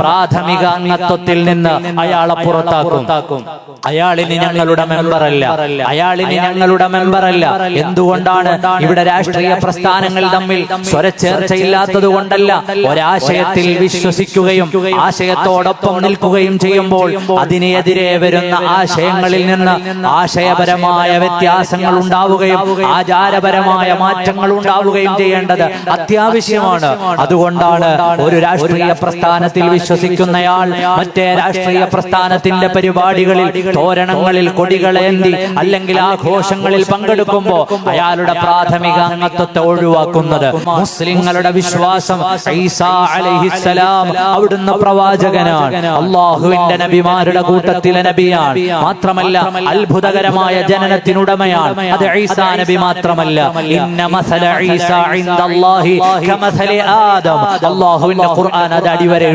പ്രാഥമിക അംഗത്വത്തിൽ നിന്ന് അയാളെ പുറത്താക്കും. അയാളിനി ഞങ്ങളുടെ മെമ്പറല്ല, അയാളിനി ഞങ്ങളുടെ മെമ്പറല്ല. എന്തുകൊണ്ടാണ്? ഇവിടെ രാഷ്ട്രീയ പ്രസ്ഥാനങ്ങൾ തമ്മിൽ സ്വരച്ചേർച്ചയില്ലാത്തത് കൊണ്ടല്ല. ഒരാശയത്തിൽ വിശ്വസിക്കുകയും ആശയത്തോടൊപ്പം നിൽക്കുകയും ചെയ്യുമ്പോൾ അതിനെതിരെ വരുന്ന ആശയങ്ങളിൽ നിന്ന് ആശയപരമായ വ്യത്യാസങ്ങൾ ഉണ്ടാവുകയും ആചാരപരമായ മാറ്റങ്ങൾ ഉണ്ടാവുകയും ചെയ്യേണ്ടത് അത്യാവശ്യമാണ്. അതുകൊണ്ടാണ് ഒരു രാഷ്ട്രീയ പ്രസ്ഥാനത്തിൽ വിശ്വസിക്കുന്നയാൾ മറ്റേ രാഷ്ട്രീയ പ്രസ്ഥാനത്തിന്റെ പരിപാടികളിൽ, തോരണങ്ങളിൽ കൊടികളേന്തി അല്ലെങ്കിൽ ആഘോഷങ്ങളിൽ പങ്കെടുക്കുമ്പോൾ അയാളുടെ പ്രാഥമിക അംഗത്വത്തെ ഒഴിവാക്കുന്നത്. മുസ്ലിങ്ങളുടെ വിശ്വാസം ഈസാ അലൈഹിസ്സലാം അവിടുന്ന് പ്രവാചകനാണ്, അള്ളാഹുവിന്റെ നബിമാരുടെ കൂട്ടത്തിലെ നബിയാണ്. മാത്രമല്ല അത്ഭുതകരമായ ജനനത്തിനുടമയാണ്. അത് ഈസാ നബി മാത്രമല്ല, ഇന്ന മസല ഈസാ ഇൻദല്ലാഹി കമസലി ആദം. അള്ളാഹുവിന്റെ ഖുർആൻ അത് അടിവരയിടുന്നു.